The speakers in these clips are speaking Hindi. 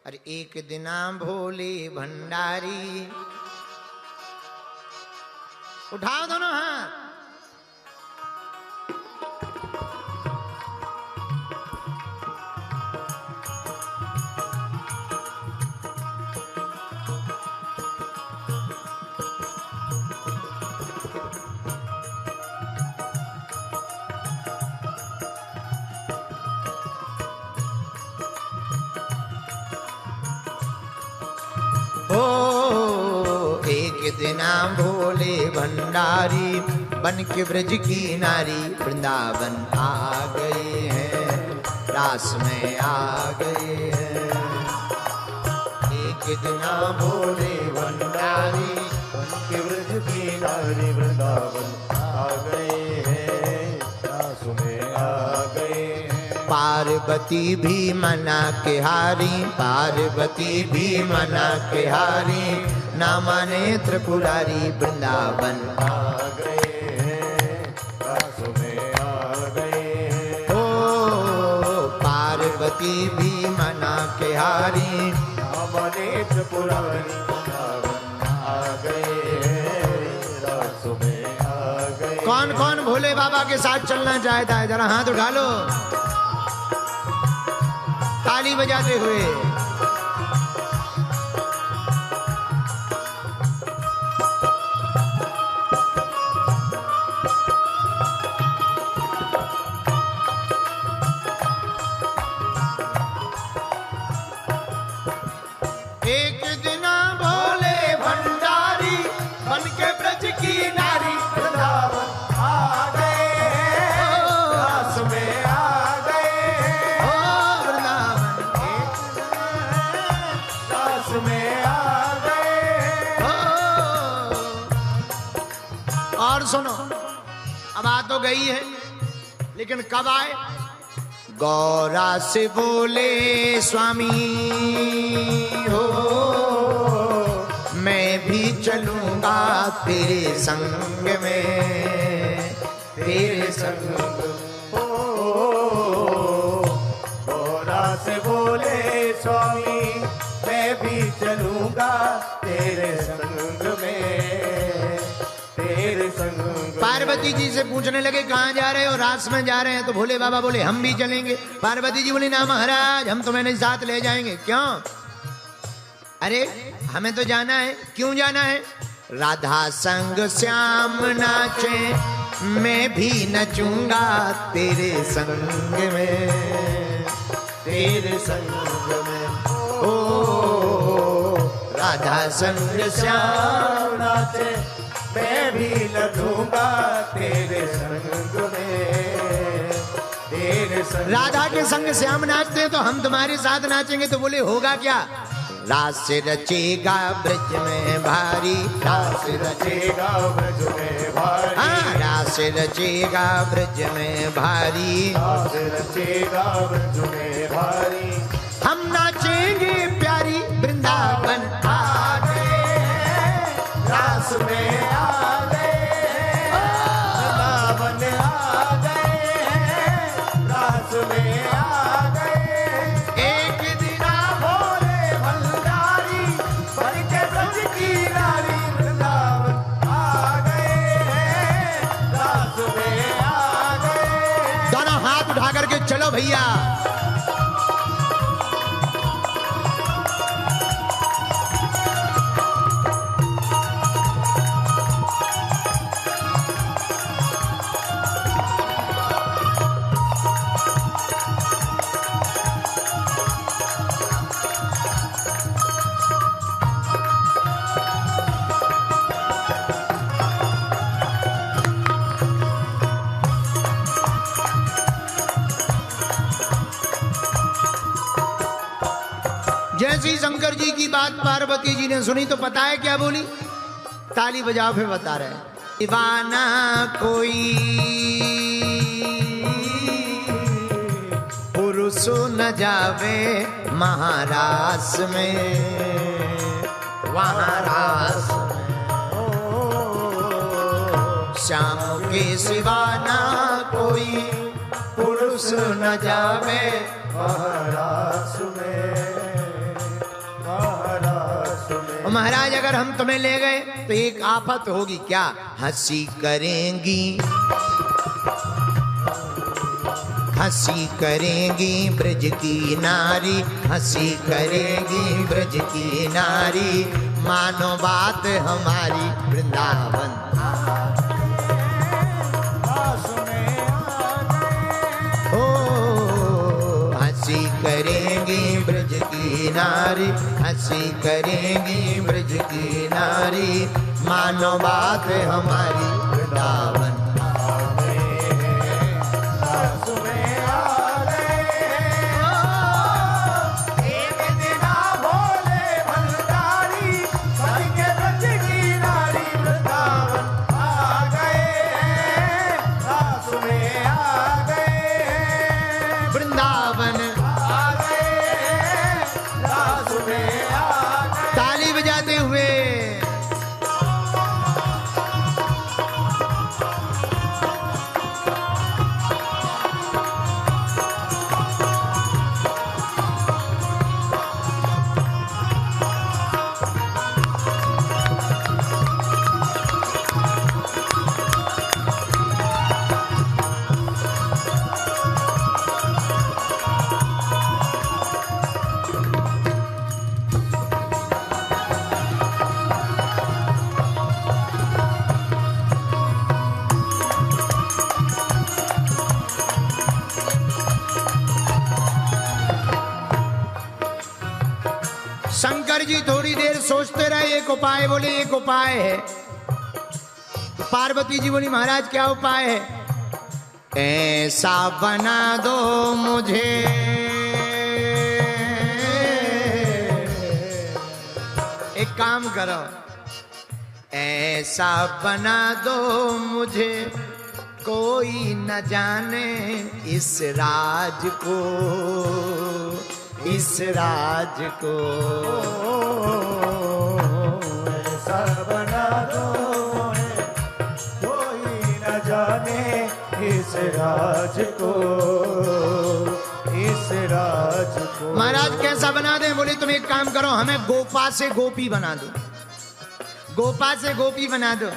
अरे एक दिना भोले भंडारी, उठाओ दोनों हाथ। दिना भोले भंडारी बन के ब्रज की नारी वृंदावन आ गए हैं, रास में आ गए हैं। एक दिना भोले भंडारी बन के ब्रज की नारी वृंदावन आ गए हैं, रास में आ गए हैं। पार्वती भी मना के हारी, पार्वती भी मना के हारी, ना माने त्रिपुरारी वृंदावन आ गए हैं, रास में आ गए हैं। ओ पार्वती भी मना के हारी, ना माने त्रिपुरारी वृंदावन आ गए हैं, रास में आ गए। कौन कौन भोले बाबा के साथ चलना चाहता है, जरा हाथ उठा लो ताली बजाते हुए। एक दिना भोले भंडारी बन के ब्रज की नारी वृंदावन आ गए हैं, रास में आ गए हैं। ओ वृंदावन रास में आ गए हैं। और सुनो, अब आ तो गई है, लेकिन कब आए? गौरा से बोले स्वामी हो, मैं भी चलूंगा तेरे संग में, तेरे संग हो। गौरा से बोले स्वामी मैं भी चलूंगा तेरे संग में, तेरे संग। पार्वती जी से पूछने लगे कहाँ जा रहे हो? रास में जा रहे हैं। तो भोले बाबा बोले हम भी चलेंगे। पार्वती जी बोली ना महाराज, हम तुम्हें नहीं साथ ले जाएंगे। क्यों? अरे हमें तो जाना है। क्यों जाना है? राधा संग श्याम नाचे, मैं भी नचूंगा तेरे संग में, तेरे संग में। ओ राधा संग श्याम नाचे, मैं भी नचूंगा तेरे संग में, तेरे संग। राधा के संग श्याम नाचते हैं तो हम तुम्हारे साथ नाचेंगे। तो बोले होगा क्या? रास रचेगा ब्रज में भारी, रास रचेगा ब्रज में भारी। हाँ, रास रचेगा ब्रज में भारी, रास रचेगा ब्रज में भारी। हम नाचेंगे प्यारी वृंदावन आ गए हैं, रास में आ गए हैं, वृंदावन आ गए हैं, रास में आ गए हैं। एक दिना भोले भंडारी बन के ब्रज की नारी वृंदावन आ गए हैं, रास में आ गए। दोनों हाथ उठा करके चलो भैया। जैसी शंकर जी की बात पार्वती जी ने सुनी तो पता है क्या बोली? ताली बजाओ फिर बता रहे हैं। दीवाना कोई पुरुष न जावे महारास में, वहाँ रास में। श्याम के सिवा ना कोई पुरुष न जावे महारास में। और महाराज अगर हम तुम्हें ले गए तो एक आफत होगी। क्या? हंसी करेंगी, हंसी करेंगी ब्रज की नारी, हंसी करेंगी ब्रज की नारी, मानो बात हमारी वृंदावन। ओ हंसी करेंगी ब्रज की नारी, हंसी करेंगी ब्रज की नारी, मानो बात हमारी वृंदावन। ताली बजाते हुए शंकर जी थोड़ी देर सोचते रहे, एक उपाय बोले, एक उपाय है। पार्वती जी बोली महाराज क्या उपाय है? ऐसा बना दो मुझे, एक काम करो, ऐसा बना दो मुझे कोई न जाने इस राज को, इस राज को। ऐसा बना दो कोई न जाने इस राज को, इस राज को। महाराज कैसा बना दें? बोले तुम एक काम करो, हमें गोपा से गोपी बना दो, गोपा से गोपी बना दो।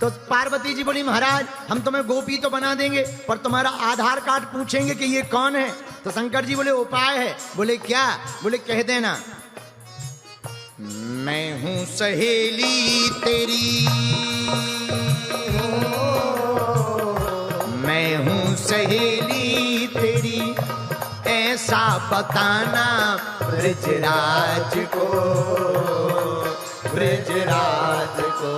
तो पार्वती जी बोली महाराज हम तुम्हें गोपी तो बना देंगे पर तुम्हारा आधार कार्ड पूछेंगे कि ये कौन है। तो शंकर जी बोले उपाय है। बोले क्या? बोले कह देना मैं हूं सहेली तेरी, मैं हूं सहेली तेरी, ऐसा बताना ब्रजराज को, ब्रजराज को।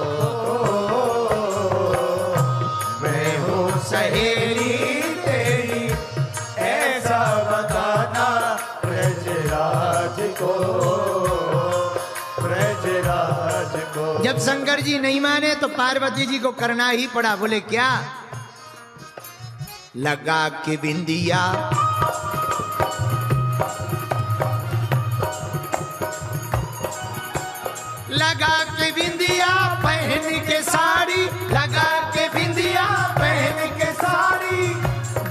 मैं हूं सहेली तेरी, ऐसा बताना ब्रजराज को, ब्रजराज को। जब शंकर जी नहीं माने तो पार्वती जी को करना ही पड़ा। बोले क्या? लगा के बिंदिया, लगा के बिंदिया पहन के साड़ी, लगा के बिंदिया पहन के साड़ी।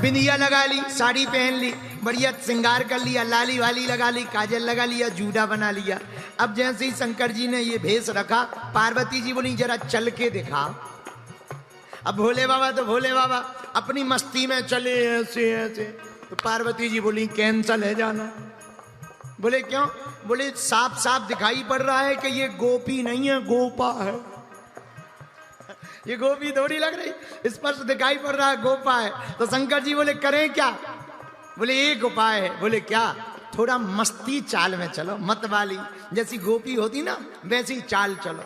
बिंदिया लगा ली, साड़ी पहन ली, बढ़िया श्रृंगार कर लिया, लाली वाली लगा ली, काजल लगा लिया, जूड़ा बना लिया। अब जैसे ही शंकर जी ने ये भेष रखा, पार्वती जी बोली जरा चल के दिखाओ। अब भोले बाबा तो भोले बाबा अपनी मस्ती में चले ऐसे ऐसे। तो पार्वती जी बोली कैंसल है जाना। बोले क्यों? बोले साफ साफ दिखाई पड़ रहा है कि ये गोपी नहीं है, गोपा है। ये गोपी थोड़ी लग रही, स्पष्ट दिखाई पड़ रहा है गोपा है। तो शंकर जी बोले करें क्या? बोले एक उपाय है। बोले क्या? थोड़ा मस्ती चाल में चलो, मत वाली जैसी गोपी होती ना वैसी चाल चलो।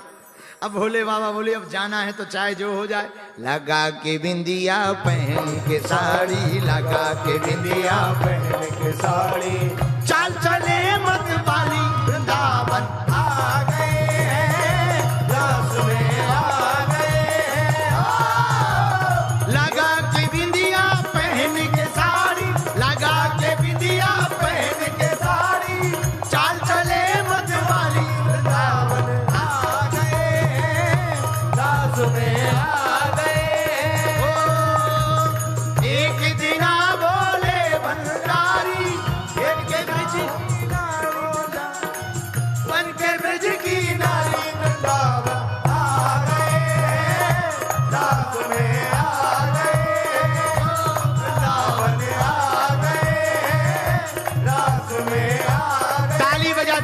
अब भोले बाबा बोले अब जाना है तो चाहे जो हो जाए। लगा के बिंदिया पहन के साड़ी, लगा के बिंदिया पहन के साड़ी, चाल चले मत वाली वृंदावन आ गए हैं, रास में आ गए हैं। लगा के बिंदिया पहन के साड़ी, लगा के बिंदिया पहन के साड़ी, चाल चले मत वाली वृंदावन आ गए हैं, रास में आ गए। ओ एक दिना बोले भंडारी, एक के ब्रज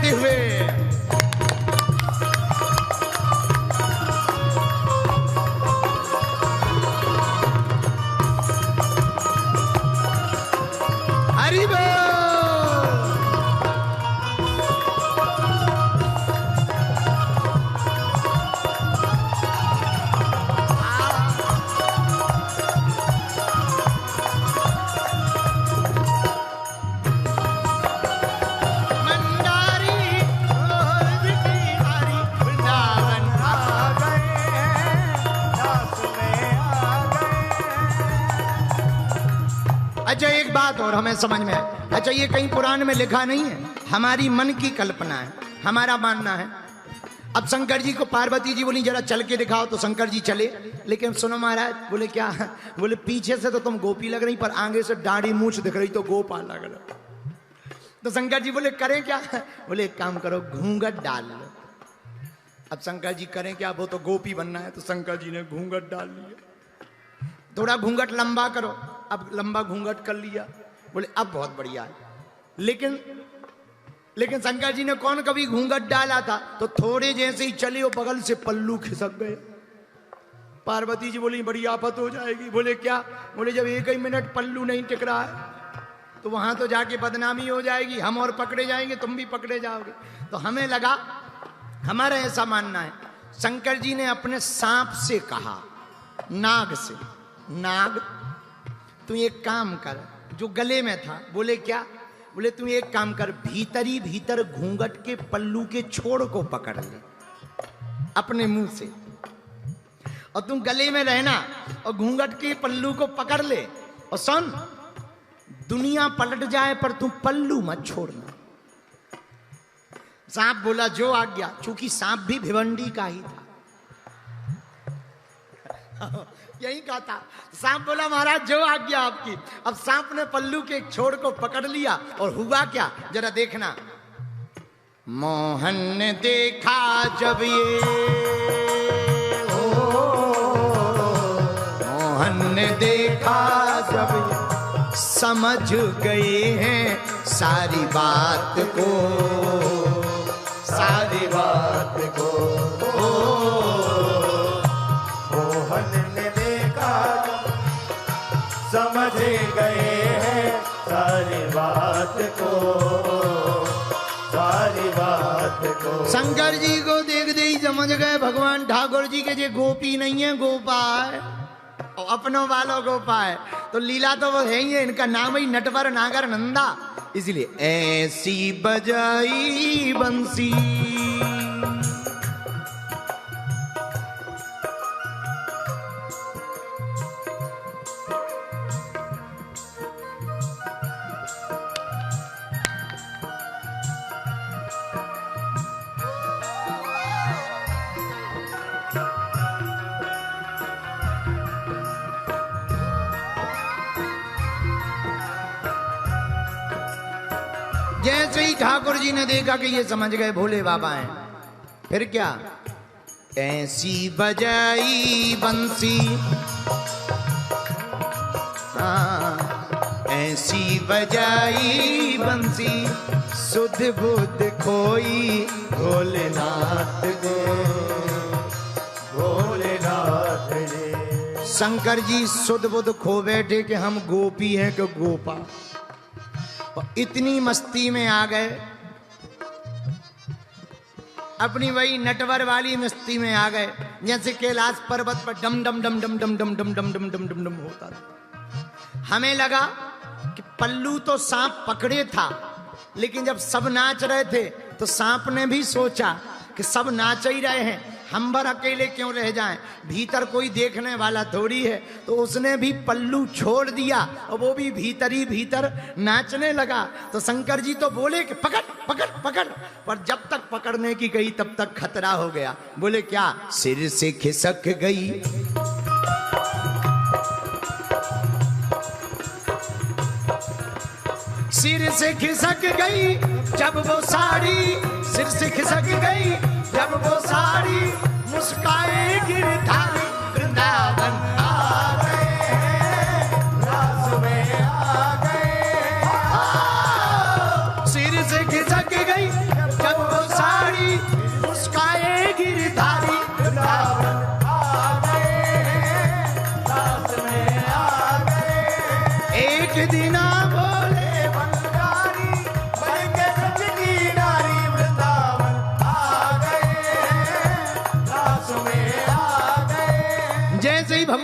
नाचते हुए। हरि बोल। अच्छा एक बात और हमें समझ में आए। अच्छा ये कहीं पुराण में लिखा नहीं है, हमारी मन की कल्पना है, हमारा मानना है। अब शंकर जी को पार्वती जी बोली जरा चल के दिखाओ, तो शंकर जी चले। लेकिन सुनो महाराज, बोले क्या? बोले पीछे से तो तुम गोपी लग रही, पर आगे से दाढ़ी मूछ दिख रही तो गोपाल लग रहा। तो शंकर जी बोले करें क्या? बोले एक काम करो, घूंघट डाल लो। अब शंकर जी करें क्या, वो तो गोपी बनना है। तो शंकर जी ने घूंघट डाल लिया। थोड़ा घूंघट लंबा करो, अब लंबा घूंघट कर लिया। बोले अब बहुत बढ़िया है। लेकिन शंकर जी ने कौन कभी घूंघट डाला था? तो थोड़े जैसे ही चले वो बगल से पल्लू खिसक गए। पार्वती जी बोली बड़ी आफत हो जाएगी। बोले क्या? बोले जब एक ही मिनट पल्लू नहीं टिक रहा है तो वहां तो जाके बदनामी हो जाएगी, हम और पकड़े जाएंगे, तुम भी पकड़े जाओगे। तो हमें लगा, हमारा ऐसा मानना है, शंकर जी ने अपने सांप से कहा, नाग से, नाग तू एक काम कर, जो गले में था। बोले क्या? बोले तू एक काम कर, भीतरी भीतर घूंघट के पल्लू के छोड़ को पकड़ ले अपने मुंह से, और तुम गले में रहना और घूंघट के पल्लू को पकड़ ले। और सुन, दुनिया पलट जाए पर तू पल्लू मत छोड़ना। सांप बोला जो आज्ञा, चूंकि सांप भी भिवंडी का ही था। यही कहा था। सांप बोला महाराज जो आज्ञा आपकी। अब सांप ने पल्लू के एक छोड़ को पकड़ लिया और हुआ क्या जरा देखना। मोहन ने देखा जब ये, मोहन ने देखा जब ये, समझ गए हैं सारी बात को, सारी बात को। समझ गए हैं सारी बात को, सारी बात को। शंकर जी को देख दे ही समझ गए भगवान ठाकुर जी के जे गोपी नहीं है, गोपा है, और अपनों वालों गोपा है। तो लीला तो वो है ही है, इनका नाम ही नटवर नागर नंदा। इसलिए ऐसी बजाई बंसी, जैसे ही ठाकुर जी ने देखा कि ये समझ गए भोले बाबा हैं, फिर क्या? ऐसी बजाई बंसी, हाँ, ऐसी बजाई बंसी, सुध बुध खोई भोलेनाथ ने, भोलेनाथ ने। शंकर जी सुध बुध खो बैठे कि हम गोपी हैं कि गोपा, और इतनी मस्ती में आ गए, अपनी वही नटवर वाली मस्ती में आ गए, जैसे कैलाश पर्वत पर डम डम डम डम डम डम डम डम डम डम डम डम होता था। हमें लगा कि पल्लू तो सांप पकड़े था, लेकिन जब सब नाच रहे थे तो सांप ने भी सोचा कि सब नाच ही रहे हैं, हम भर अकेले क्यों रह जाएं, भीतर कोई देखने वाला थोड़ी है। तो उसने भी पल्लू छोड़ दिया और वो भी भीतर ही भीतर नाचने लगा। तो शंकर जी तो बोले कि पकड़ पकड़ पकड़, पर जब तक पकड़ने की गई तब तक खतरा हो गया। बोले क्या? सिर से खिसक गई, सिर से खिसक गई जब वो साड़ी, सिर से खिसक गई जब वो साड़ी, मुस्काए गिरधारी वृंदावन आ गए, रास में आ गए। सिर से खिसक गई जब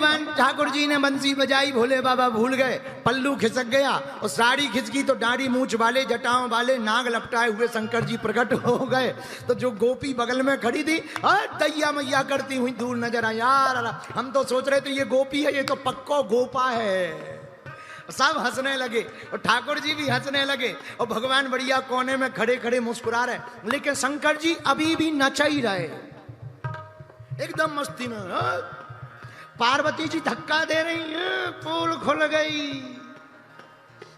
भगवान ठाकुर जी ने बंसी बजाई, भोले बाबा भूल गए, पल्लू खिसक गया और साड़ी खिसकी तो दाढ़ी मूछ वाले, जटाओं वाले, नाग लपटाए हुए शंकर जी प्रकट हो गए। तो जो गोपी बगल में खड़ी थी, दैया मैया करती हुई दूर नजर आई। यार हम तो सोच रहे थे ये गोपी है, ये तो पक्को गोपा है। सब हंसने लगे और ठाकुर जी भी हंसने लगे और भगवान बढ़िया कोने में खड़े खड़े मुस्कुरा रहे, लेकिन शंकर जी अभी भी नचा ही रहे एकदम मस्ती में। पार्वती जी धक्का दे रही हैं, पोल खुल गई,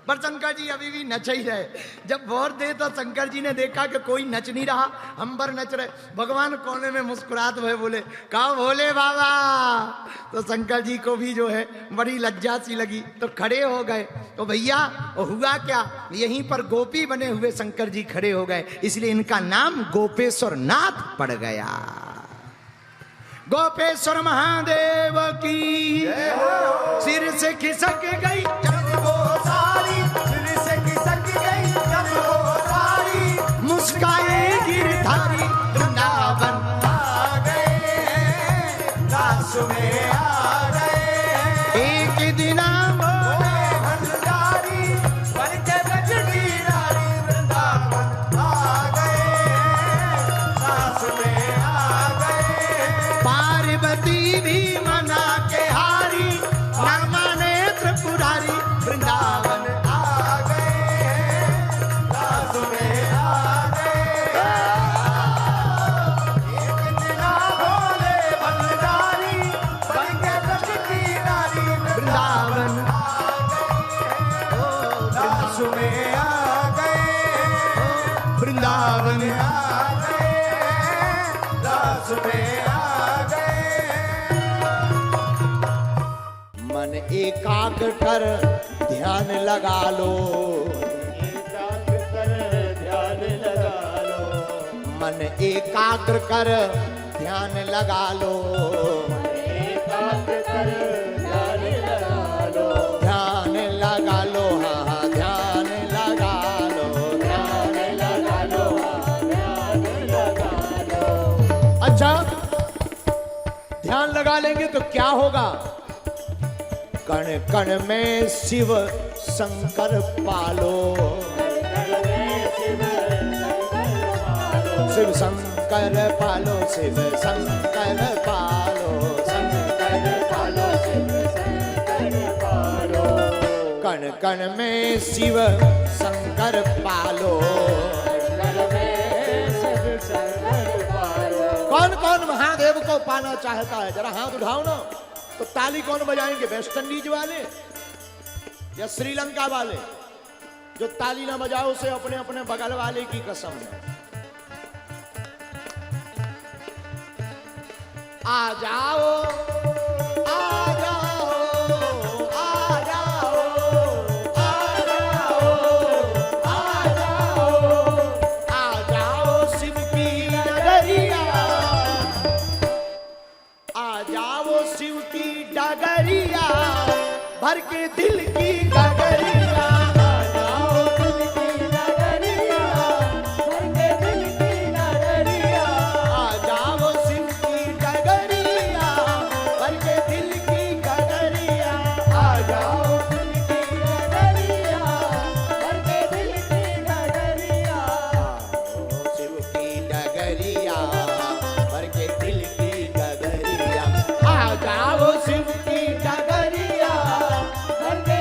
पर शंकर जी अभी भी नच ही रहे। जब वोट दे तो शंकर जी ने देखा कि कोई नच नहीं रहा, हम पर नच रहे। भगवान कोने में मुस्कुराते हुए बोले, कहा भोले बाबा। तो शंकर जी को भी जो है बड़ी लज्जा सी लगी, तो खड़े हो गए। तो भैया हुआ क्या, यहीं पर गोपी बने हुए शंकर जी खड़े हो गए, इसलिए इनका नाम गोपेश्वर नाथ पड़ गया। गोपेश्वर महादेव की सिर से खिसक गई वो सारी, सिर से खिसक गई जब वो सारी, मुस्काए गिरधारी वृंदावन आ गए हैं, रास में आ गए हैं। एक दिन भंडारी बन के गजनीरारी, वृंदावन आ गए हैं, रास में आ गए हैं। पार्वती भी मना के हारी, नर्मने त्रिपुरारी वृंदावन आ गए हैं, रास में आ गए हैं। एक दिना भोले भंडारी बन के गजनीरारी, वृंदावन रास में आ गए हैं, वृंदावन आ गए हैं, रास में आ गए हैं। मन एकाग्र कर ध्यान लगा लो, एकाग्र कर ध्यान लगा लो, मन एकाग्र कर ध्यान लगा लो, एकाग्र कर ध्यान लगा लो, ध्यान लगा लो, हाँ हाँ ध्यान लगा लो, ध्यान लगा लो। ध्यान लगा लो। अच्छा, ध्यान लगा लेंगे तो क्या होगा? कण कण में शिव शंकर पालो, शिव शंकर पालो, शिव शंकर पालो, शंकर पालो, शिव शंकर पालो। कण कण में शिव शंकर पालो। कौन कौन महादेव को पाना चाहता है? जरा हाथ उठाओ ना। तो ताली कौन बजाएंगे? वेस्ट इंडीज वाले या श्रीलंका वाले? जो ताली ना बजाओ उसे अपने अपने बगल वाले की कसम है। आ जाओ, आ जाओ, आ जाओ, आ जाओ, आ जाओ, आ जाओ शिव की नगरिया, आ जाओ शिव की डगरिया, भर के दिल की गगरिया। आ जाओ दिल की नगरिया, भर के दिल की नगरिया। आ जाओ शिव की डगरिया, भर के दिल की गगरिया। आ जाओ दिल की नगरिया, भर के दिल की नगरिया। शिव की डगरिया, भर के दिल की गगरिया। आ जाओ शिव की डगरिया, भर के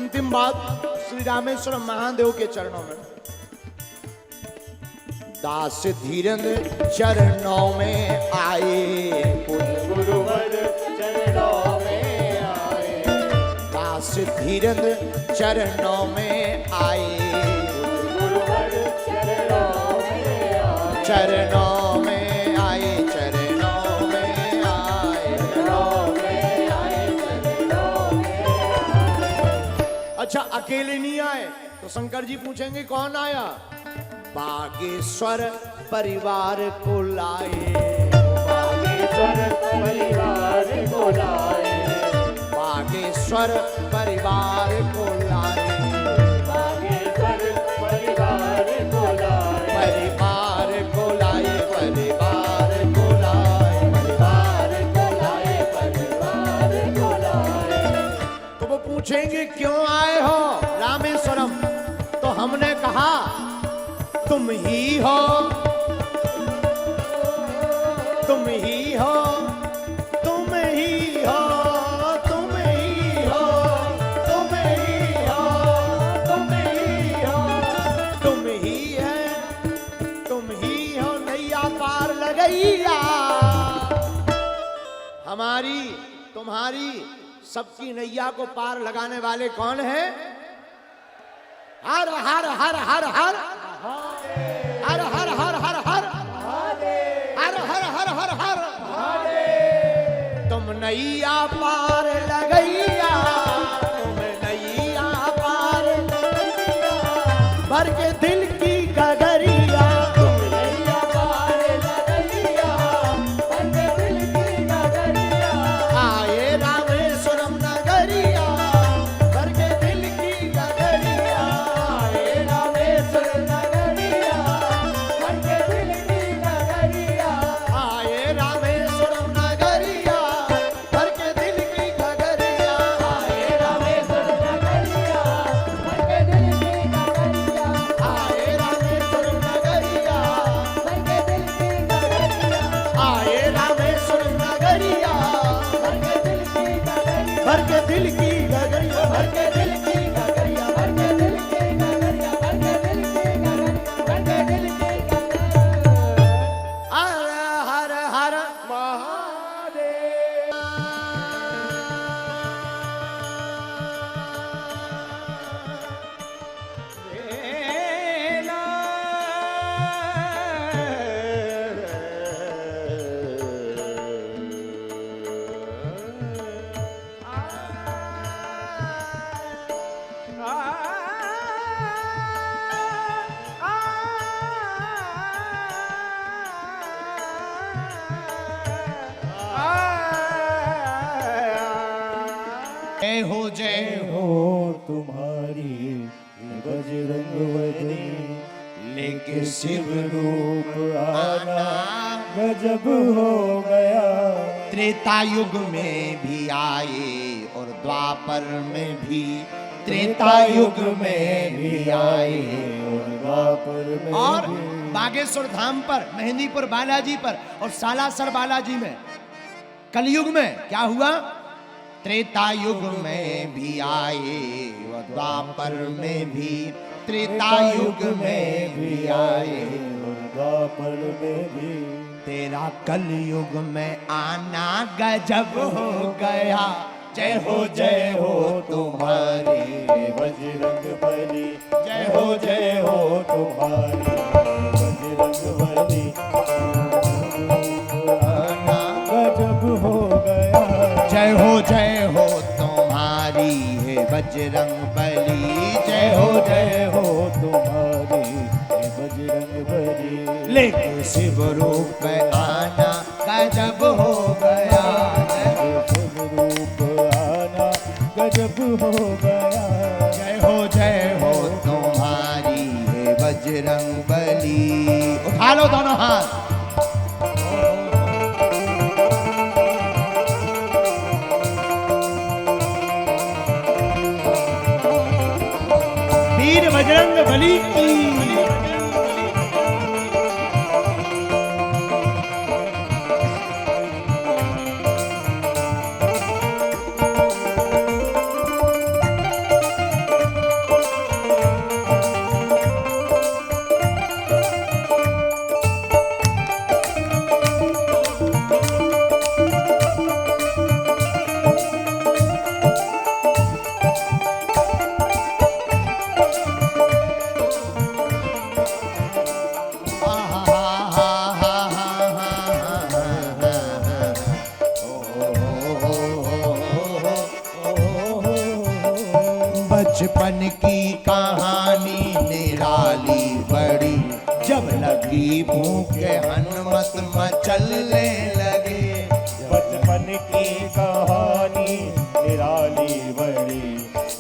अंतिम बात श्री रामेश्वर महादेव के चरणों में। दास धीरेन्द्र चरणों में आए, गुरुवर चरणों में आए, दास धीरेन्द्र चरणों में आए, गुरुवर चरणों में आए, चरणों में आए, चरणों में आए, चरणों में आए, चरणों में आए। अच्छा अकेले नहीं आए तो शंकर जी पूछेंगे कौन आया? बागेश्वर परिवार को लाए, बागेश्वर परिवार को लाए, बागेश्वर परिवार को लाए, बागेश्वर परिवार को लाए, परिवार को लाए, परिवार को लाए, परिवार को लाए, परिवार को लाए। तो वो पूछेंगे क्यों आए हो रामेश्वरम? तो हमने कहा तुम ही हो, तुम ही हो, तुम ही हो, तुम ही हो, तुम ही हो, तुम ही हो, तुम ही है, तुम ही हो नैया पार लगैया हमारी तुम्हारी सबकी नैया को पार लगाने वाले कौन है? हर हर हर हर हर हर हर हर हर हर हर हर हर हर हर तुम नैया पार लगैया, तुम नैया पार लगैया, भर के दिल की गगरिया, तुम नैया पार लगैया, भर के दिल की गगरिया। आए रामेश्वरम नगरिया, भर के दिल की गगरिया, आए रामेश्वर नगरिया, भर के दिल की गगरिया। आए रामेश्वरम नगरिया, भर के दिल की गगरिया, आए रामेश्वर नगरिया, भर के दिल की गगरिया। आए रामेश्वरम नगरिया, भर के दिल की गगरिया, आए रामेश्वरम नगरिया, भर के दिल की गगरिया, भर के दिल की गगरिया, भर के दिल की गगरिया, भर के दिल की गगरिया, भर के दिल की गगरिया। हर हर हर महादेव। जय हो जय हो हो तुम्हारी बजरंग बली, लेके शिव रूप आना आना गजब हो गया। त्रेता युग में भी आए और द्वापर में भी, त्रेता युग में भी आए और द्वापर में और भी। बागेश्वर धाम पर, मेहंदीपुर बालाजी पर और सालासर बालाजी में कलयुग में क्या हुआ? त्रेता युग में भी आए और द्वापर में भी, त्रेता युग में भी आए और द्वापर में भी। तेरा कलयुग में आना गजब हो गया। जय हो तुम्हारी बजरंग बली, जय हो तुम्हारी बजरंग बली, आना गजब हो गया। जय हो तुम्हारी है बजरंग बली, जय हो तुम्हारी बजरंग बली। लेके शिव रूप आना गजब हो गया। शिव रूप आना गजब हो गया। जय हो तुम्हारी है बजरंग बली। उठा लो दोनों हाथ। वीर बजरंग बली की। बचपन की कहानी निराली बड़ी, जब लगी भूख हनुमत मचलने लगे। बचपन की कहानी निराली बड़ी,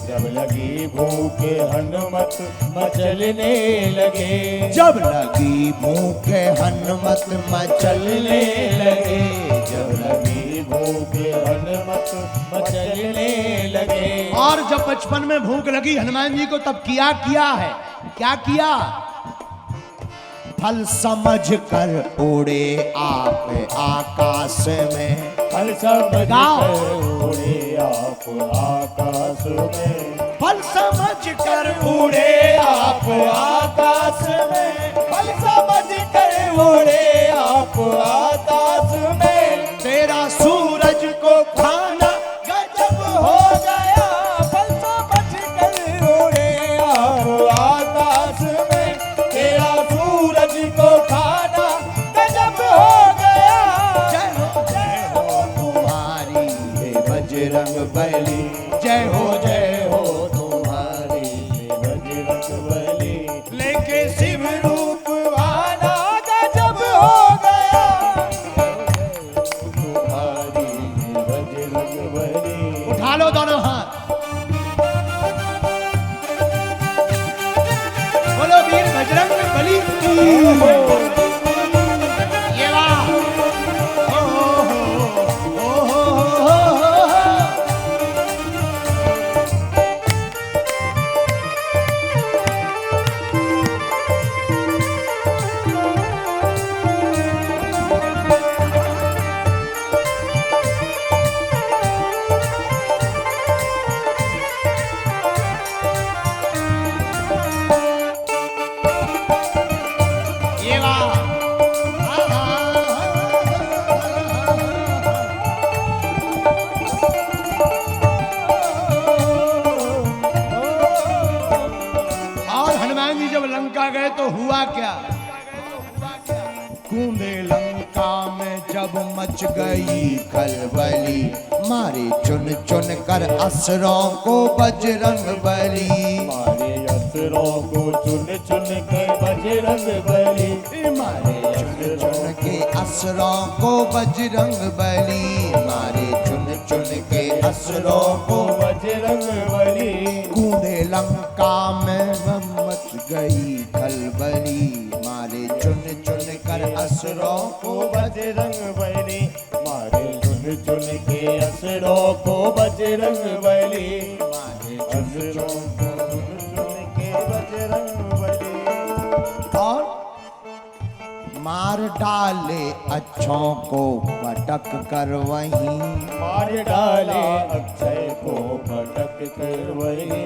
जब लगी भूख हनुमत मचलने लगे। जब लगी भूख हनुमत मचलने लगे। जब लगी भूख हनुमत मचलने लगे। और जब बचपन में भूख लगी हनुमान जी को, तब किया है, क्या किया? फल समझ कर उड़े आप आकाश में। फल समझ कर उड़े आप आकाश में। फल समझ कर उड़े आप आकाश में। फल समझ कर उड़े आप आकाश में। तेरा सूरज को खाना गजब हो गया। फल समझ कर उड़े आप आकाश में। तेरा सूरज को खाना गजब हो गया। जय हो तुम्हारी हे बजरंग बली। जय हो तुम्हारी बजरंग बली। लेके शिव रूप वाला गजब हो गया। तुम्हारी बजरंग बली। उठा लो दोनों हाथ, बोलो वीर बजरंग बली की। ये वाह, ओ हो, ये वाह, और हनुमान जी जब लंका गए तो हुआ क्या? कूदे लंका में जब मच गई खलबली, मारे चुन चुन कर असुरों को बजरंग बली। मारे असुरों को चुन चुन के बजरंग बली। मारे चुन चुन के असुरों को बजरंग बली। मारे चुन चुन के असुरों को बजरंग बली। कूदे लंका में मच गई खलबली, मारे चुन चुन कर असुरों को बजरंग बली। मारे चुन चुन के असुरों को बजरंग बली। मारे असुरों को चुन चुन के बजरंग बली। और मार डाले अच्छों को भटक कर वहीं। मार डाले अक्षय को भटक कर वही।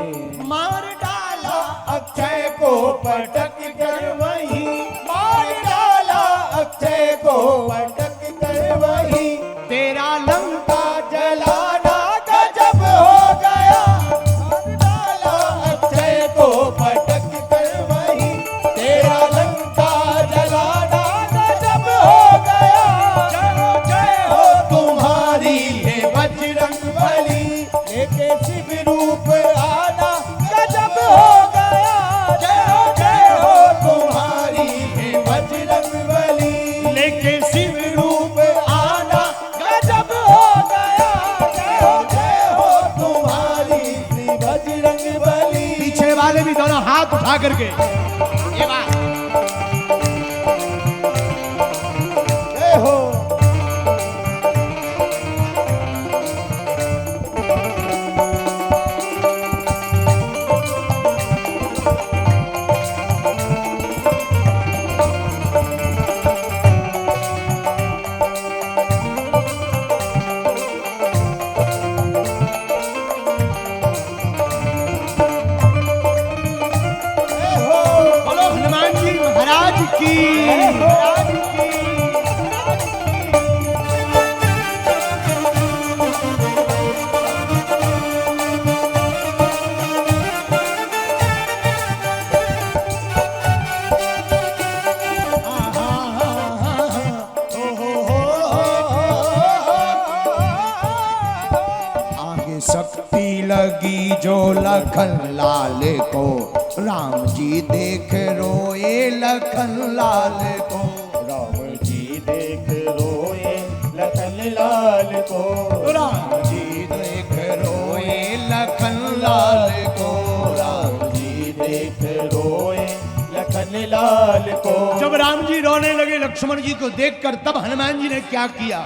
मार डाला अक्षय को पटक कर वही। मार डाला अक्षय को पटक कर वही। तेरा लंका जलाना गजब हो गया। मार डाला अक्षय को पटक कर वही। तेरा लंका जलाना गजब हो गया। जय हो तुम्हारी हे बजरंग बली। लेके शिव रूप आना गजब हो गया। जय हो तुम्हारी हे बजरंग बली। लेके शिव रूप आना गजब हो गया। जय हो तुम्हारी श्री बजरंग बली। पीछे वाले भी दोनों हाथ उठा करके ये बात। जय हो। बोलो हनुमान शक्ति लगी जो लखन लाल को, राम जी देख रोए लखन लाल को। राम जी देख रोए लखन लाल को, राम जी देख रोए लखन लाल को। राम जी देख रोए लखन लाल को। जब राम जी रोने लगे लक्ष्मण जी को देखकर, तब हनुमान जी ने क्या किया?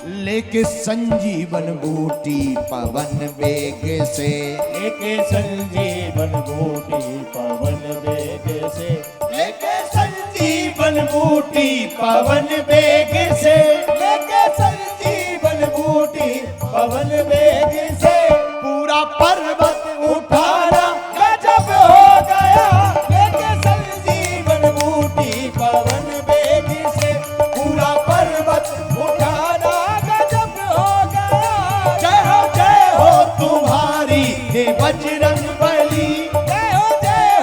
लेके संजीवन बूटी पवन वेग से, लेके संजीवन बूटी पवन वेग से, लेके संजीवन बूटी पवन वेग से, लेके संजीवन बूटी पवन वेग से, पूरा पर्वत उठाना गजब हो गया। लेके संजीवन बूटी पवन वेग से, पूरा पर्वत उठाना गजब हो गया। जय हो तुम्हारी हे बजरंग बली, जय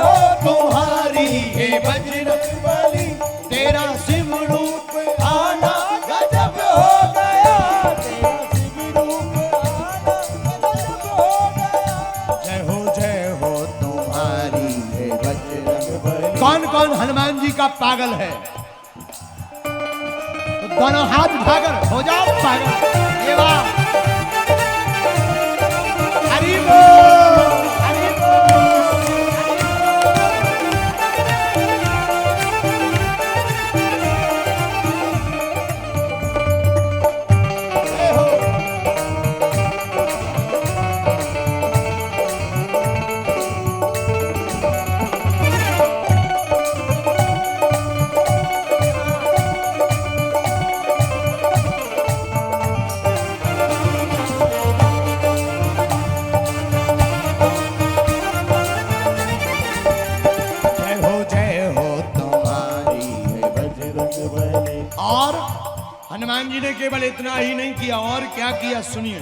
हो तुम्हारी हे बजरंग बली। तेरा शिव रूप आना गजब हो गया, तेरा शिव रूप आना गजब हो गया। जय हो तुम्हारी है बजरंग बली। कौन कौन हनुमान जी का पागल है? तो दोनों हाथ उठाकर हो जाओ पागल। ये वाह, हरि बोल, हरि बोल, जय हो जय हो तुम्हारी है। बजरंग बली। और हनुमान जी ने केवल इतना ही नहीं किया, और क्या किया सुनिए।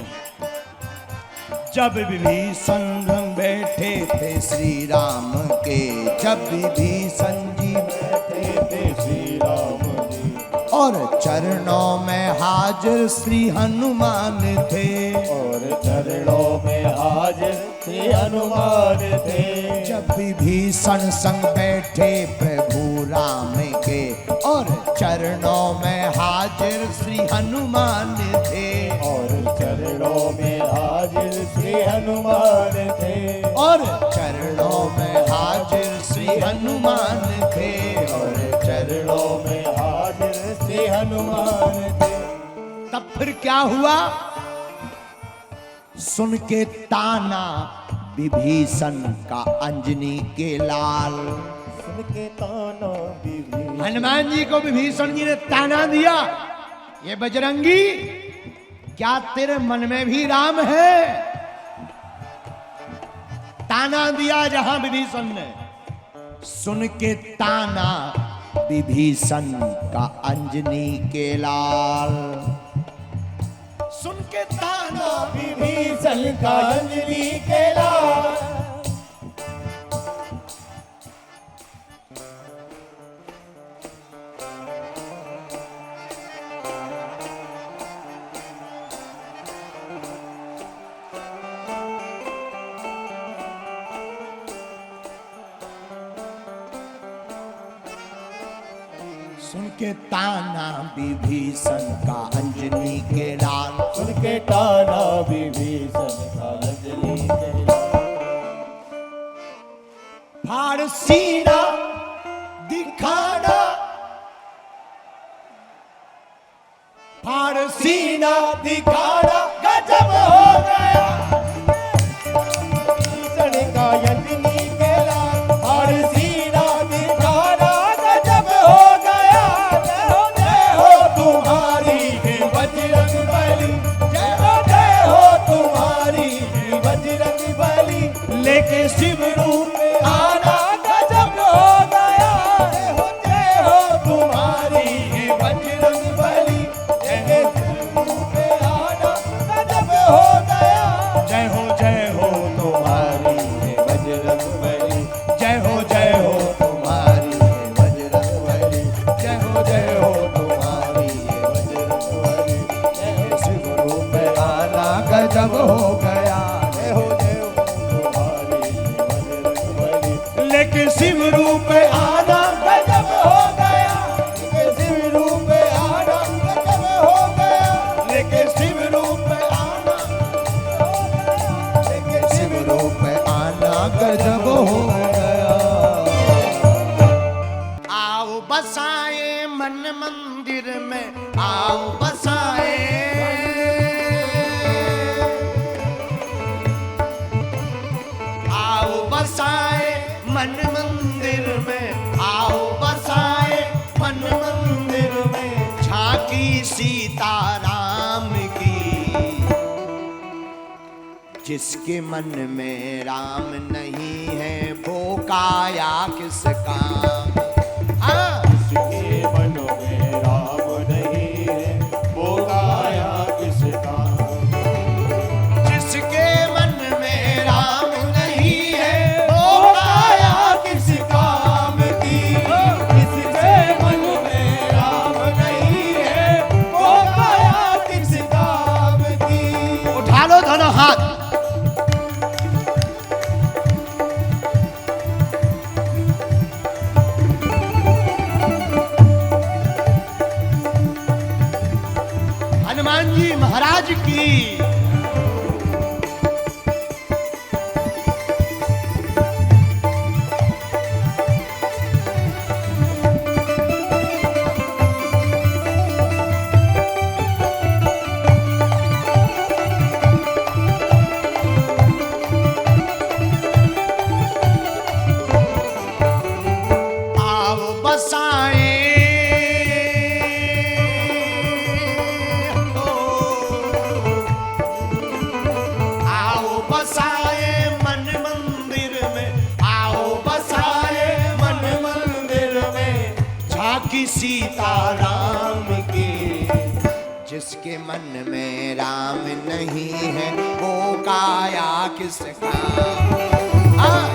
जब विभीषण बैठे थे श्री राम के, जब विभीषण जी बैठे थे श्री राम जी, और चरणों में हाजिर श्री हनुमान थे, और चरणों में हाजिर श्री हनुमान थे। जब विभीषण संग बैठे प्रभु राम के, और चरणों में हाजिर श्री हनुमान थे, और चरणों में हाजिर श्री हनुमान थे, और चरणों में हाजिर श्री हनुमान थे, और चरणों में हाजिर श्री हनुमान थे। तब फिर क्या हुआ? सुन के ताना विभीषण का अंजनी के लाल। सुन के ताना विभीषण, हनुमान जी को विभीषण जी ने ताना दिया, ये बजरंगी, क्या तेरे मन में भी राम है? ताना दिया जहां विभीषण ने। सुन के ताना विभीषण का अंजनी के लाल। सुन के ताना विभीषण का अंजनी के लाल। सुन के ताना विभीषण का अंजनी के लाल। सुन के ताना विभीषण का अंजनी के लाल। फाड़ सीना दिखाना, फाड़ सीना दिखाना गजब हो गया। विभीषण का अंजनी के लाल। और सीना दिखाना गजब हो गया। जय हो तुम्हारी हे बजरंग बली। जय हो तुम्हारी हे बजरंग बली। लेके शिव रूप आना गजब हो गया। जय हो तुम्हारी हे बजरंग बली। जय आना गजब हो गया। जय हो तुम्हारी हे बजरंग बली। जय हो तुम्हारी हे बजरंग बली। जय हो तुम्हारी हे बजरंग बली। जय शिव रूप आना गजब हो गया। शिव रूप आना गजब हो गया, लेके शिव रूप आना गजब हो गया, लेके शिव रूप आना, लेके शिव रूप आना गजब हो गया। आओ बसाए मन मंदिर में, आओ बसाए, आओ बसाए मन मंदिर में, आओ बसाए मन मंदिर में, झांकी सीताराम की। जिसके मन में राम नहीं है वो काया किस काम। जिसके मन में राम नहीं है वो काया किस काम। जिसके मन में राम नहीं है वो काया किस काम की, जिसके मन में राम नहीं है वो काया किस काम की। उठा लो दोनों हाथ। हनुमान जी महाराज की। आओ बसाए, आओ बसाए मन मंदिर में, आओ बसाए मन मंदिर में, झांकी सीताराम की। जिसके मन में राम नहीं है वो काया किस काम।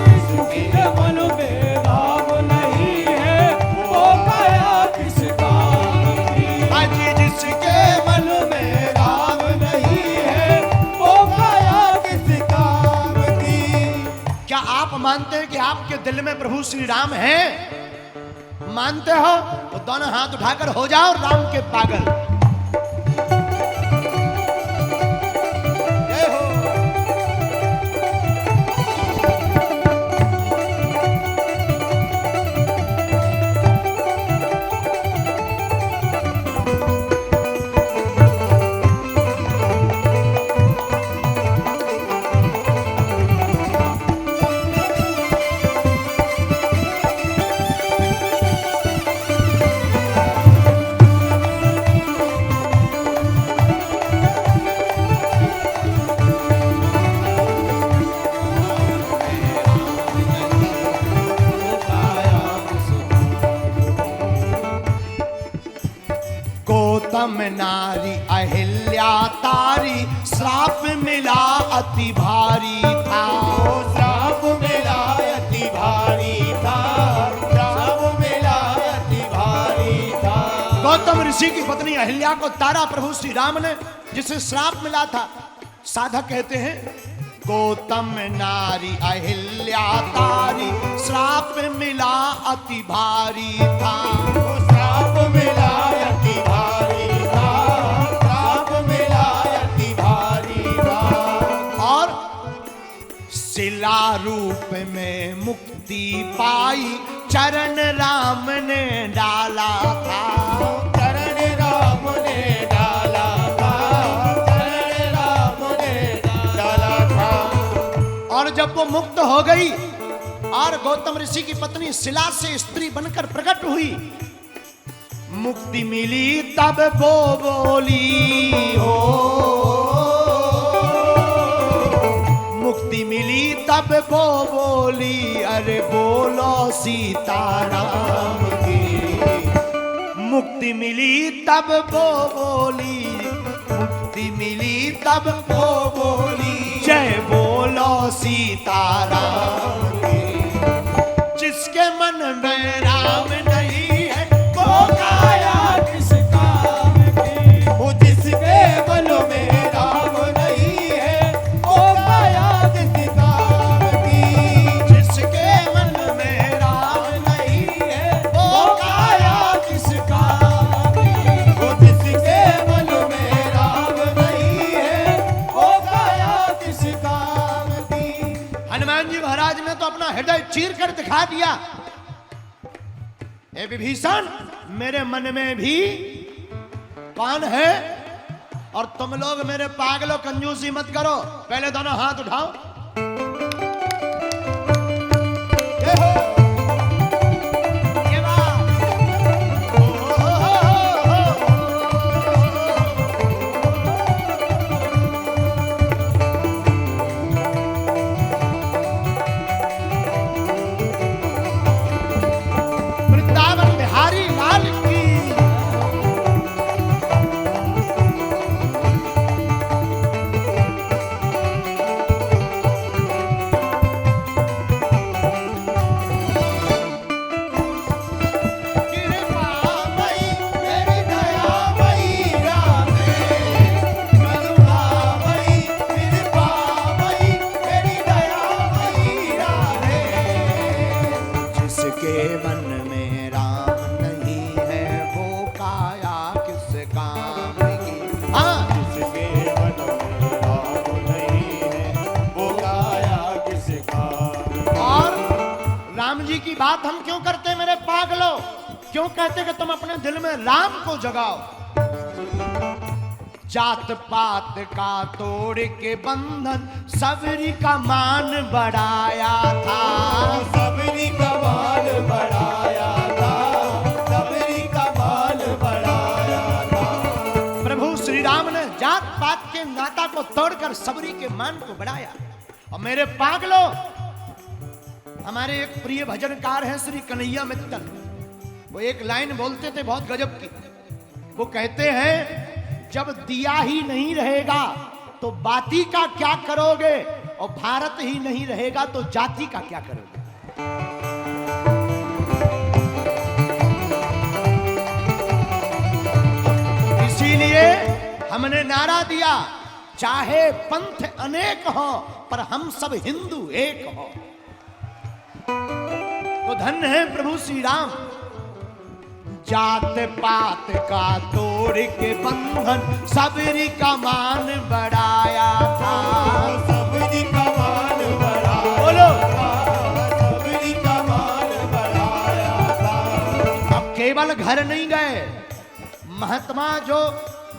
जिसके मन में राम नहीं है वो काया किस काम की। आज जिसके मन में राम नहीं है वो काया किस काम की। क्या आप मानते हैं कि आपके दिल में प्रभु श्री राम हैं? मानते हो तो दोनों हाथ उठाकर हो जाओ राम के पागल। जय हो। गौतम नारी अहिल्या तारी, श्राप मिला अति भारी था। श्राप मिला अति भारी था, श्राप मिला अति भारी था। गौतम ऋषि की पत्नी अहिल्या को तारा प्रभु श्री राम ने, जिसे श्राप मिला था। साधक कहते हैं गौतम नारी अहिल्या तारी, श्राप मिला अति भारी था। श्राप मिला अति भारी था, श्राप मिला अति भारी था। और शिला रूप में मुक्ति पाई, चरण राम ने डाला था। चरण राम ने डाला था, चरण राम ने डाला था। और जब वो मुक्त हो गई और गौतम ऋषि की पत्नी शिला से स्त्री बनकर प्रकट हुई, मुक्ति मिली तब वो बोली हो। मुक्ति मिली तब वो बोली, अरे बोलो सीताराम की। मुक्ति मिली तब वो बोली, मुक्ति मिली तब वो बोली, जय बोलो सीताराम की। जिसके मन में राम नहीं है वो काया किस काम की। वो जिसके मन में राम नहीं है वो काया किस काम की। जिसके मन में राम दिखा दिया। ए विभीषण, मेरे मन में भी कौन है? और तुम लोग मेरे पागलों कंजूसी मत करो, पहले दोनों हाथ उठाओ। जय हो। ये बात। वृंदावन बिहारी लाल की। जिसके मन में राम नहीं है वो काया किस काम की। हाँ, जिसके मन में राम नहीं है वो काया किस काम। और राम जी की बात हम क्यों करते मेरे पागलों? क्यों कहते कि तुम अपने दिल में राम को जगाओ? जात पात का तोड़ के बंधन सबरी का मान बढ़ाया था। सबरी का मान बढ़ाया था, सबरी का मान बढ़ाया था। प्रभु श्री राम ने जात पात के नाता को तोड़कर सबरी के मान को बढ़ाया। और मेरे पागलों, हमारे एक प्रिय भजनकार हैं श्री कन्हैया मित्तल, वो एक लाइन बोलते थे बहुत गजब की। वो कहते हैं, जब दिया ही नहीं रहेगा तो बाती का क्या करोगे, और भारत ही नहीं रहेगा तो जाति का क्या करोगे। इसीलिए हमने नारा दिया, चाहे पंथ अनेक हो पर हम सब हिंदू एक हो। तो धन्य है प्रभु श्री राम, जात पात का तोड़ के बंधन सबरी का मान बढ़ाया था। सबरी का मान बढ़ाया बोलो। था, सबरी का मान बढ़ाया था। अब केवल घर नहीं गए, महात्मा जो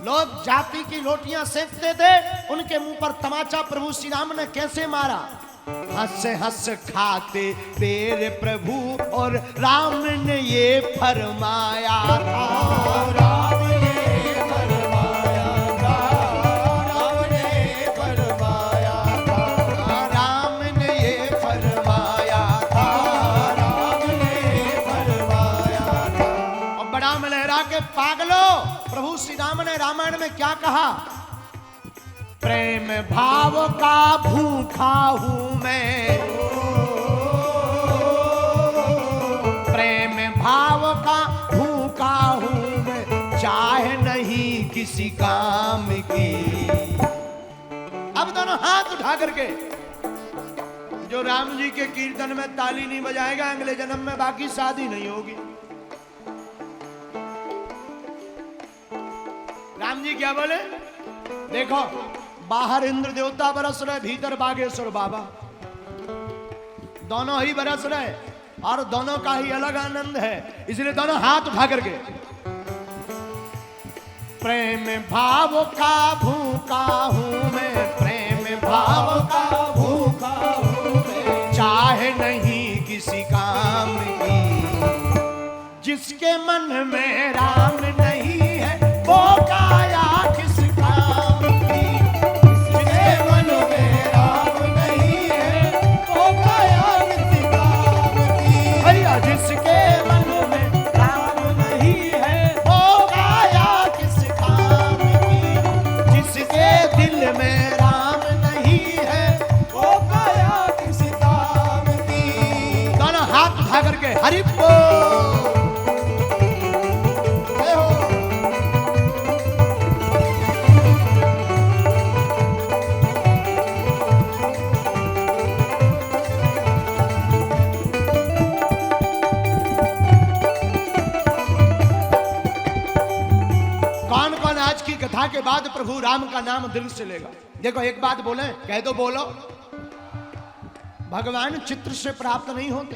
लोग जाति की रोटियां सेकते थे उनके मुंह पर तमाचा प्रभु श्री राम ने कैसे मारा। हंस हंस खाते तेरे प्रभु और राम ने ये फरमाया था। राम ने फरमाया था, राम ने फरमाया था, राम ने ये फरमाया था, राम ने फरमाया था। और बड़ा में लहरा के पागलो, प्रभु श्री राम ने रामायण में क्या कहा? प्रेम भाव का भूखा हूं मैं, प्रेम भाव का भूखा हूं मैं, चाहे नहीं किसी काम की। अब दोनों हाथ उठा करके, जो राम जी के कीर्तन में ताली नहीं बजाएगा अगले जन्म में बाकी शादी नहीं होगी। राम जी क्या बोले? देखो, बाहर इंद्र देवता बरस रहे, भीतर बागेश्वर बाबा, दोनों ही बरस रहे और दोनों का ही अलग आनंद है। इसलिए दोनों हाथ उठा करके, प्रेम भाव का भूखा हूं मैं, प्रेम भाव का भूखा हूँ मैं, चाहे नहीं किसी काम की। जिसके मन में राम नहीं है वो काया किस काम की। जिसके मन में राम नहीं है वो काया किस काम की। भैया, जिसके मन में राम नहीं है वो काया किस काम की। जिसके दिल में राम नहीं है वो काया किस काम की। दोनों हाथ उठा करके हरि बोल। जय हो। कौन कौन आज की कथा के बाद प्रभु राम का नाम दिल से लेगा? देखो, एक बात बोले, कह दो, बोलो। भगवान चित्र से प्राप्त नहीं होते,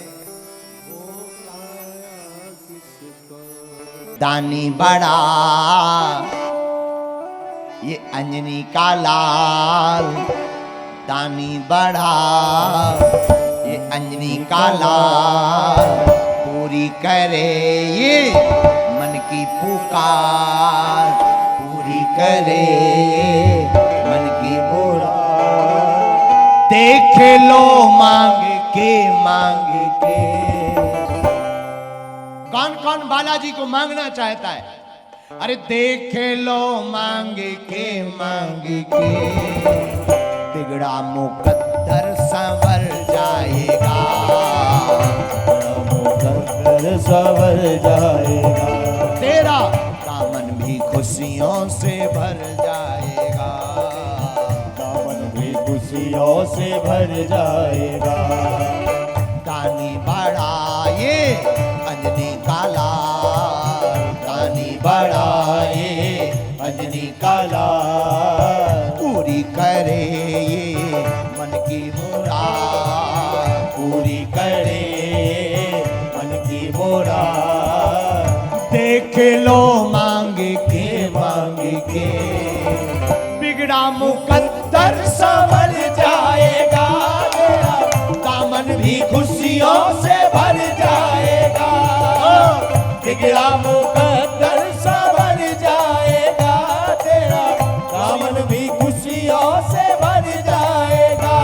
दानी बड़ा, ये अंजनी का लाल दानी बड़ा, ये अंजनी का लाल पूरी करे ये मन की पुकार, पूरी करे मन की पुकार। देख लो मांग के कौन कौन बालाजी को मांगना चाहता है? अरे देख लो मांग के बिगड़ा मुकद्दर संवर जाएगा, मुकद्दर संवर जाएगा, तेरा दामन भी खुशियों से भर जाएगा, दामन भी खुशियों से भर जाएगा। दानी बड़ा ये अंजनी का लाल, दानी बड़ा ये अंजनी का लाल पूरी करे ये मन की मुराद, पूरी करे मन की मुराद। देख लो मांग के बिगड़ा मुकद्दर संभल जाएगा, तेरा दामन भी खुशियों से भर जाएगा, बिगड़ा मुकद्दर संभल जाएगा, तेरा दामन भी खुशियों से भर जाएगा।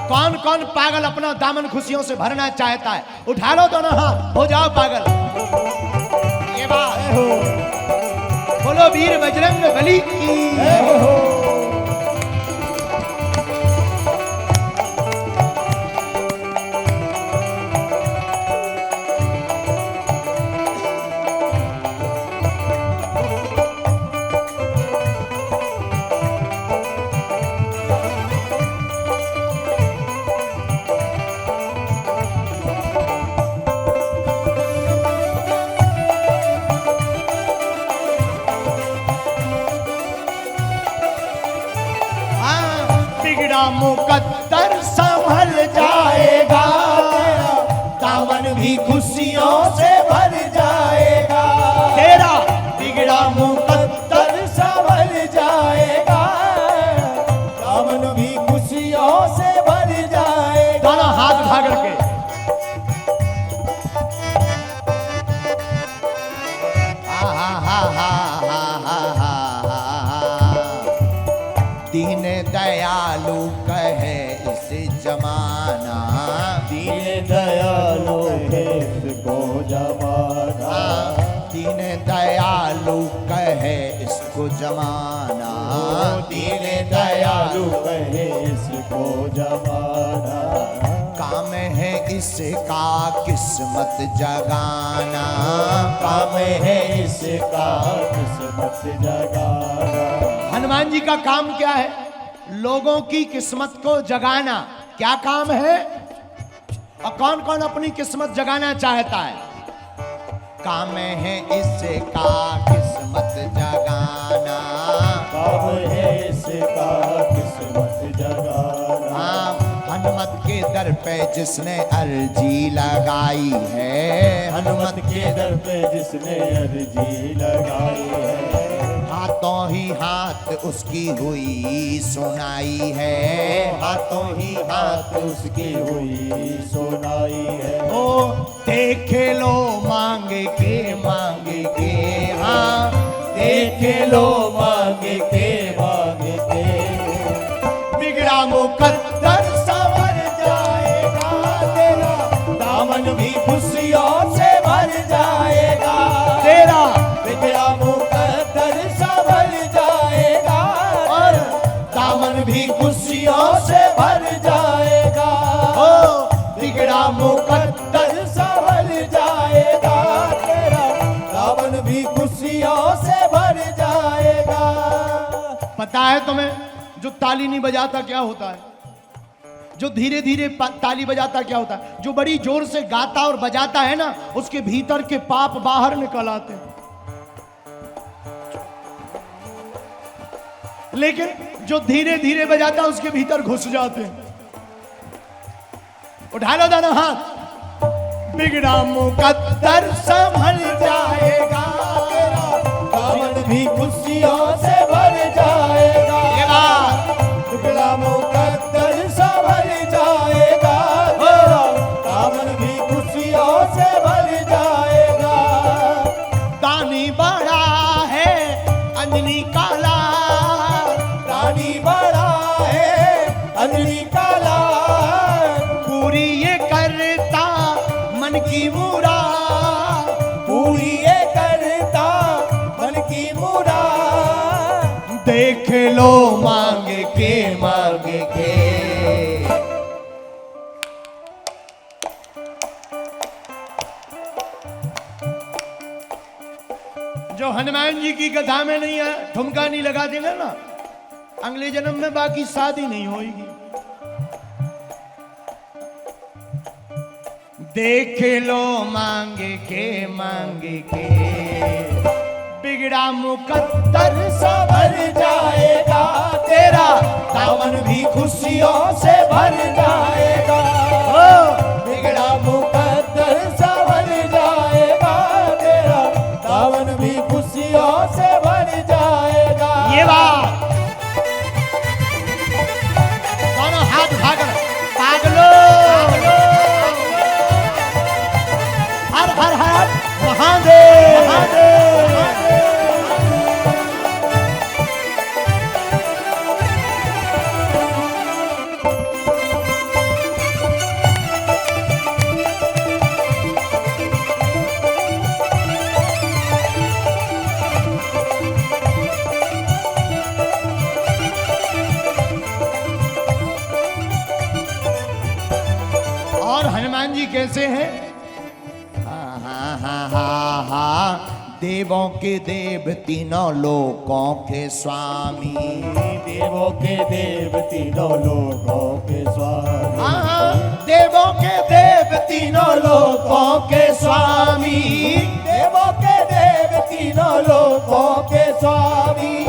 कौन कौन पागल अपना दामन खुशियों से भरना चाहता है? उठा लो दोनों हाथ, हो जाओ पागल। ये बात हो, बोलो वीर बजरंग बली की। मुकद्दर संभल जाएगा, तेरा दामन भी खुशियों से भर जाएगा, तेरा बिगड़ा मुकद्दर संभल जाएगा, दामन भी खुशियों से भर जाएगा। दोनों हाथ उठा करके दीन दयालु कहे इस जमाना, दीन दयालु है इसको जमाना, दीन दयालु कहे इसको जमाना, दीन दयालु कहे इसको जमाना। काम है इसका किस्मत जगाना, काम है इसका किस्मत जगाना। हनुमान जी का काम क्या है? लोगों की किस्मत को जगाना। क्या काम है? और कौन कौन अपनी किस्मत जगाना चाहता है? काम है इसका किस्मत जगाना, काम है इसका किस्मत जगाना। हनुमत के दर पे जिसने अर्जी लगाई है, हनुमत के दर पे जिसने अर्जी लगाई है, हाथों ही हाथ उसकी हुई सुनाई है, हाथों ही हाथ उसकी हुई सुनाई है। ओ देख लो मांग के हाँ, देख लो मांग के बिगड़ा मुकद्दर संवर जाएगा, तेरा दामन भी खुशियों से भर जाएगा, तेरा बिगड़ा मुकद्दर संभल जाएगा, और दामन भी खुशियों से भर जाएगा, ओ बिगड़ा मुकद्दर संभल जाएगा, तेरा दामन भी खुशियों से भर जाएगा। पता है तुम्हें, जो ताली नहीं बजाता क्या होता है? जो धीरे धीरे ताली बजाता क्या होता है? जो बड़ी जोर से गाता और बजाता है ना, उसके भीतर के पाप बाहर निकल आते हैं। लेकिन जो धीरे धीरे बजाता है उसके भीतर घुस जाते हैं। उठा लो दोनों हाथ। बिगड़ा मुकद्दर संभल जाएगा, खुशियों से भर जाएगा। ये बात टुकड़ा मुकद्दर संभल जाएगा तेरा, दामन भी खुशियों से भर जाएगा। दानी बड़ा है अंजनी काला, रानी बड़ा है अंजनी काला, पूरी ये करता मन की मुरा, पूरी ये करता मन की मुरा। देख लो मांग के मांग के। जो हनुमान जी की कथा में नहीं है, ठुमका नहीं लगा देना ना, अगले जन्म में बाकी शादी नहीं होगी। देख लो मांग के बिगड़ा मुकद्दर भर जाएगा तेरा, दामन भी खुशियों से भर जाएगा। बिगड़ा मुकद्दर संभल जाएगा तेरा, दामन भी खुशियों से भर जाएगा। ये बात दोनों हाथ उठाकर पागलो हर हर हर महादेव और हनुमान जी कैसे हैं? हा देवों के देव तीनों लोकों के स्वामी, देवों के देव तीनों लोकों के स्वामी, देवों के देव तीनों लोकों के स्वामी, देवों के देव तीनों लोकों के स्वामी।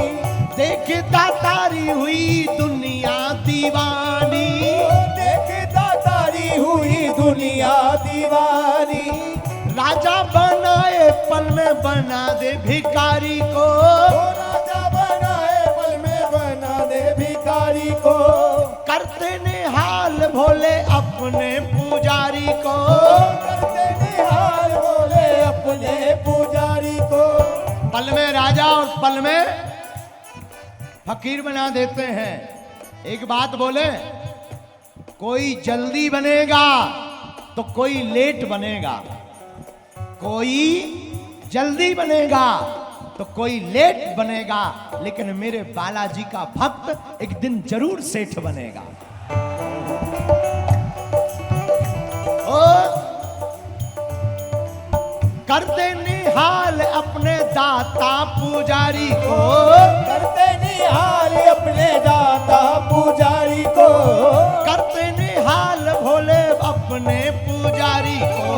देखता तारी हुई दुनिया दीवानी, देखता तारी हुई दुनिया दीवानी, राजा बनाए पल में बना दे भिखारी को, राजा बनाए पल में बना दे भिखारी को, करते निहाल भोले अपने पुजारी को, करते निहाल बोले अपने पुजारी को। पल में राजा और पल में फकीर बना देते हैं। एक बात बोले, कोई जल्दी बनेगा तो कोई लेट बनेगा, कोई जल्दी बनेगा तो कोई लेट बनेगा, लेकिन मेरे बालाजी का भक्त एक दिन जरूर सेठ बनेगा। ओ करते निहाल अपने दाता पुजारी को, करते निहाल अपने दाता पुजारी को, करते निहाल भोले अपने पुजारी को,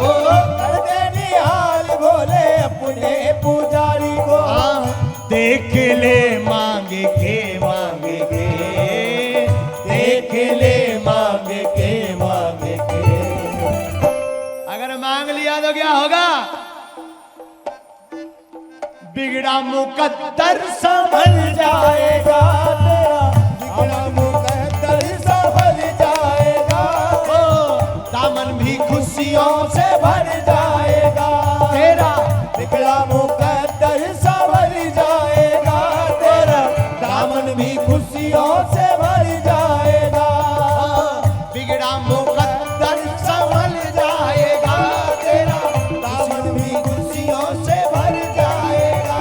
करते निहाल भोले अपने पुजारी को। देख ले मांग के देख ले मांग के। अगर मांग लिया तो क्या होगा? बिगड़ा मुकद्दर संभल जाएगा तेरा, बिगड़ा मुकद्दर संभल जाएगा। दामन भी खुशियों से भर जाएगा तेरा, बिगड़ा मुकद्दर संभल जाएगा तेरा, दामन भी खुशियों से भर जाएगा। बिगड़ा मुकद्दर संभल जाएगा तेरा, दामन भी खुशियों से भर जाएगा।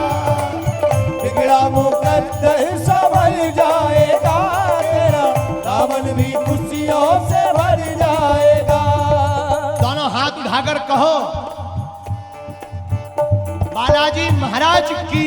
बिगड़ा मुकद्दर संभल जाएगा तेरा, दामन भी खुशियों से भर जाएगा। दोनों हाथ उठाकर कहो, बालाजी महाराज की।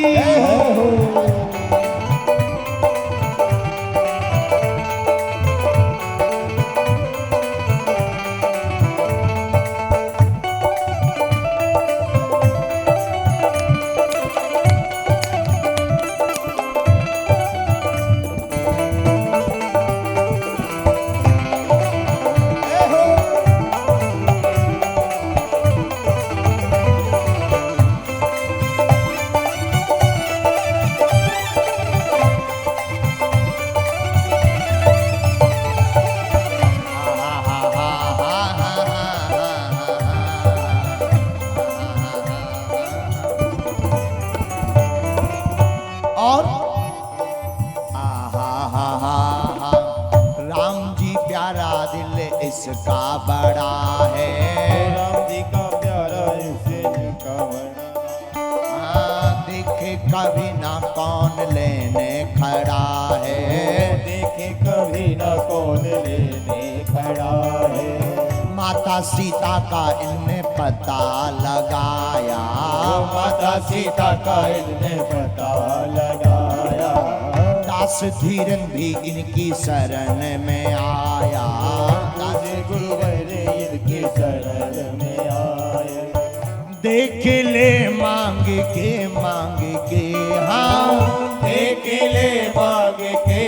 इसका बड़ा है। राम जी का प्यारा ऐसे जिनका वर्णन। देखे कभी ना कौन लेने खड़ा है। देखे कभी न कौन लेने खड़ा है। माता सीता का इनने पता लगाया। माता सीता का इनने पता लगाया। दास धीरन भी इनकी शरण में आया। दास गुरुवर इनकी शरण में आए। देख ले मांग के हाँ देख ले मांग के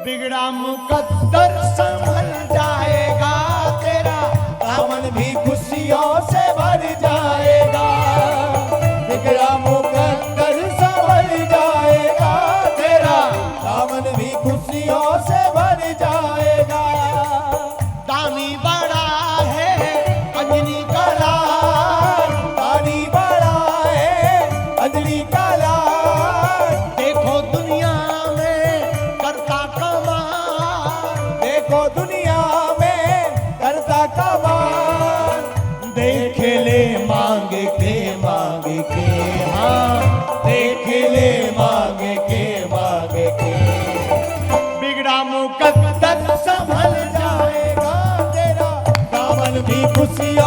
बिगड़ा मुकद्दर संभल जाएगा तेरा। दामन भी खुशियों से भर जाएगा। बिगड़ा मुकद्दर संभल जाएगा तेरा। दामन भी खुशियों से भर जाएगा। दानी बड़ा है अंजनी का लाल। दानी बड़ा है अंजनी का लाल। देखो दुनिया में करता कमाल। देखो दुनिया में करता कमाल। देख ले मांग के हाँ देख ले मांग के बिगड़ा मुकद्दर संभल जाएगा तेरा। दामन भी खुशियों